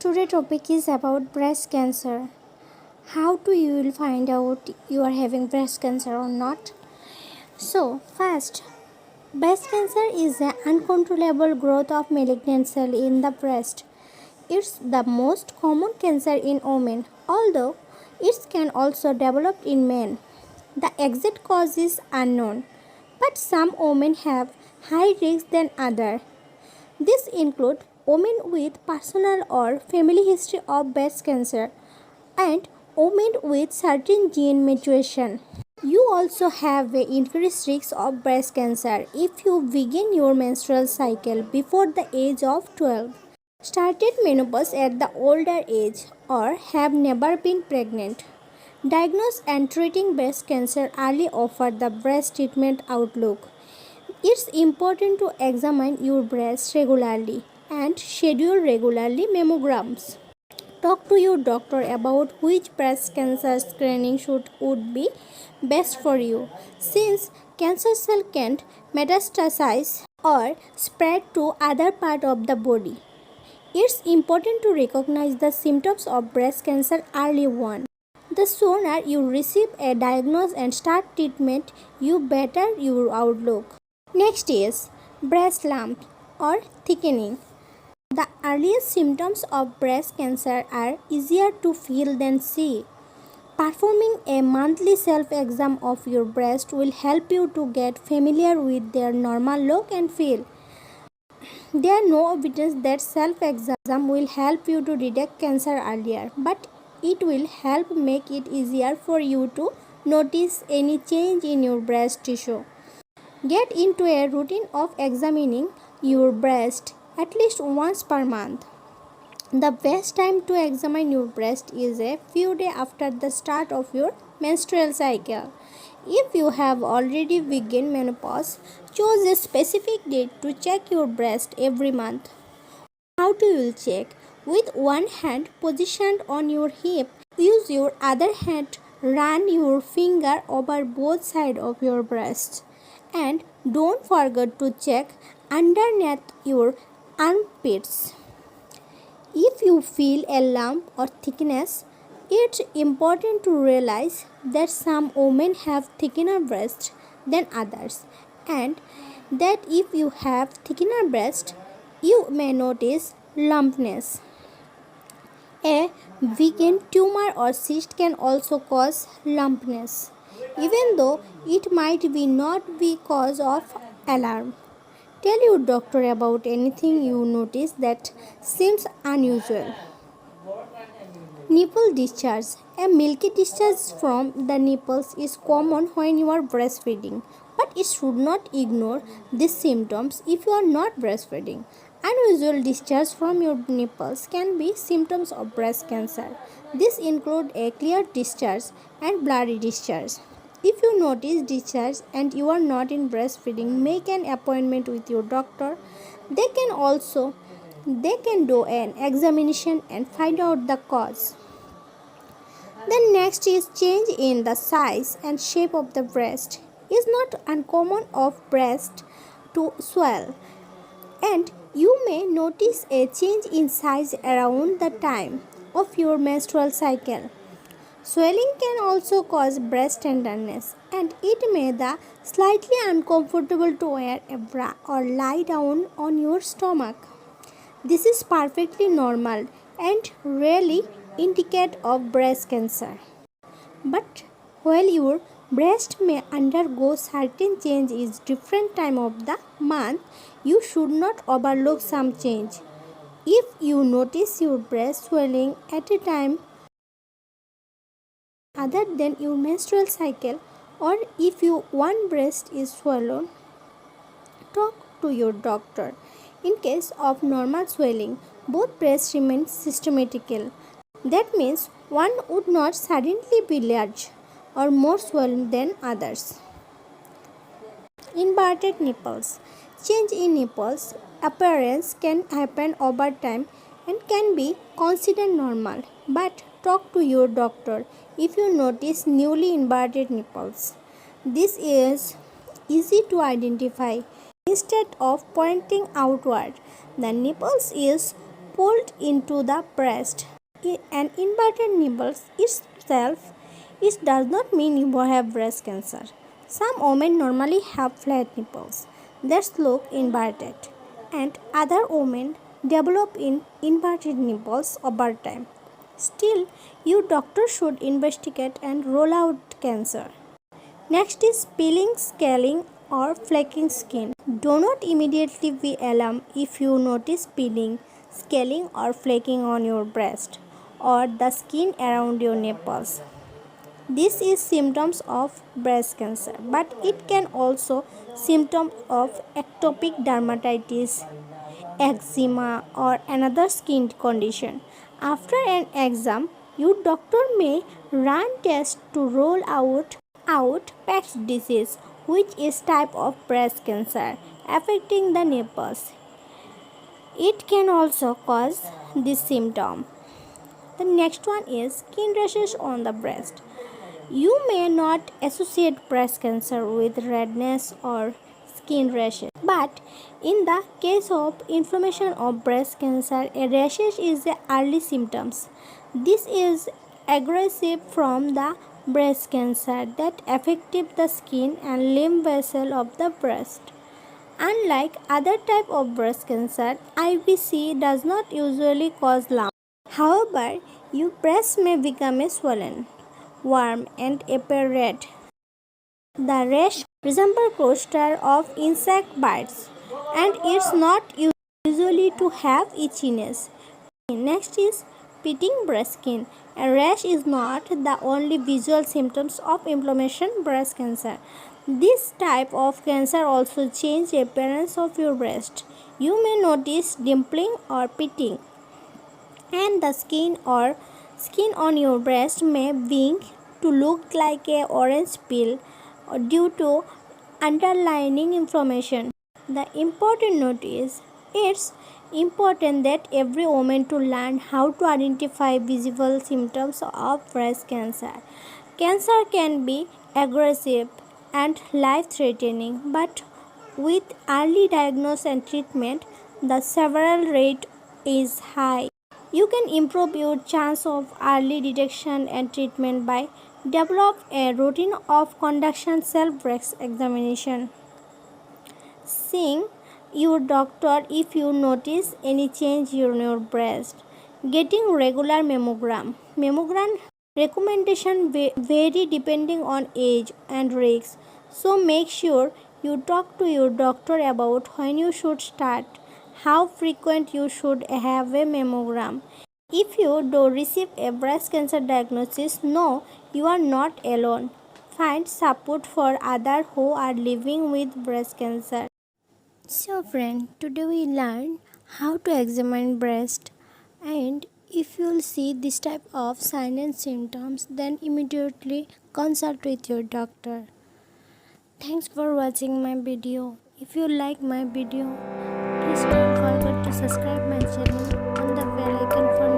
Today topic is about breast cancer. How to you will find out you are having breast cancer or not? So first, breast cancer is the uncontrollable growth of malignant cell in the breast. It's the most common cancer in women, although it can also develop in men. The exact cause is unknown, but some women have high risk than others. This include women with personal or family history of breast cancer and women with certain gene mutation. You also have an increased risk of breast cancer if you begin your menstrual cycle before the age of 12, started menopause at the older age, or have never been pregnant. Diagnosing and treating breast cancer early offers the breast treatment outlook. It's important to examine your breast regularly and schedule regularly mammograms. Talk to your doctor about which breast cancer screening would be best for you, since cancer cell can metastasize or spread to other part of the body. It's important to recognize the symptoms of breast cancer early on. The sooner you receive a diagnosis and start treatment, you better your outlook. Next is breast lump or thickening. The earliest symptoms of breast cancer are easier to feel than see. Performing a monthly self-exam of your breast will help you to get familiar with their normal look and feel. There is no evidence that self-exam will help you to detect cancer earlier, but it will help make it easier for you to notice any change in your breast tissue. Get into a routine of examining your breast at least once per month. The best time to examine your breast is a few days after the start of your menstrual cycle. If you have already begun menopause, choose a specific date to check your breast every month. How to you will check? With one hand positioned on your hip, use your other hand, run your finger over both sides of your breast. And don't forget to check underneath your armpits. If you feel a lump or thickness, it's important to realize that some women have thicker breasts than others, and that if you have thicker breast, you may notice lumpness. A vegan tumor or cyst can also cause lumpness, even though it might be not be cause of alarm. Tell your doctor about anything you notice that seems unusual. Nipple discharge. A milky discharge from the nipples is common when you are breastfeeding, but you should not ignore these symptoms if you are not breastfeeding. Unusual discharge from your nipples can be symptoms of breast cancer. These include a clear discharge and blurry discharge. If you notice discharge and you are not in breastfeeding, make an appointment with your doctor. They can do an examination and find out the cause. Then next is change in the size and shape of the breast. It is not uncommon of breast to swell, and you may notice a change in size around the time of your menstrual cycle. Swelling can also cause breast tenderness, and it may be slightly uncomfortable to wear a bra or lie down on your stomach. This is perfectly normal and rarely indicate of breast cancer. But while your breast may undergo certain change in different time of the month, you should not overlook some change. If you notice your breast swelling at a time other than your menstrual cycle, or if your one breast is swollen, talk to your doctor. In case of normal swelling, both breasts remain symmetrical. That means one would not suddenly be large or more swollen than others. Inverted nipples. Change in nipples appearance can happen over time and can be considered normal, but talk to your doctor if you notice newly inverted nipples. This is easy to identify. Instead of pointing outward, the nipples is pulled into the breast. An inverted nipple itself, it does not mean you have breast cancer. Some women normally have flat nipples that look inverted, and other women develop inverted nipples over time. Still, your doctor should investigate and rule out cancer. Next is peeling, scaling, or flaking skin. Do not immediately be alarmed if you notice peeling, scaling, or flaking on your breast or the skin around your nipples. This is symptoms of breast cancer, but it can also symptom of ectopic dermatitis, eczema, or another skin condition. After an exam, your doctor may run tests to rule out Patch disease, which is type of breast cancer affecting the nipples. It can also cause this symptom. The next one is skin rashes on the breast. You may not associate breast cancer with redness or skin rashes, but in the case of inflammation of breast cancer, a rashes is the early symptoms. This is aggressive from the breast cancer that affects the skin and lymph vessel of the breast. Unlike other type of breast cancer, IBC does not usually cause lumps. However, your breast may become swollen, warm, and appear red. The rash resembles cluster of insect bites, and it's not usually to have itchiness. Next is pitting breast skin. A rash is not the only visual symptoms of inflammation breast cancer. This type of cancer also changes the appearance of your breast. You may notice dimpling or pitting, and the skin on your breast may begin to look like a orange peel due to underlying inflammation. The important note is it's important that every woman to learn how to identify visible symptoms of breast cancer. Cancer can be aggressive and life-threatening, but with early diagnosis and treatment, the survival rate is high. You can improve your chance of early detection and treatment by develop a routine of conducting self-breast examination. Seeing your doctor if you notice any change in your breast. Getting regular mammogram. Mammogram recommendation vary depending on age and risk. So make sure you talk to your doctor about when you should start, how frequent you should have a mammogram. If you do receive a breast cancer diagnosis, know you are not alone. Find support for others who are living with breast cancer. So friend, today we learned how to examine breast, and if you'll see this type of signs and symptoms, then immediately consult with your doctor. Thanks for watching my video. If you like my video, please don't forget to subscribe my channel and the bell icon for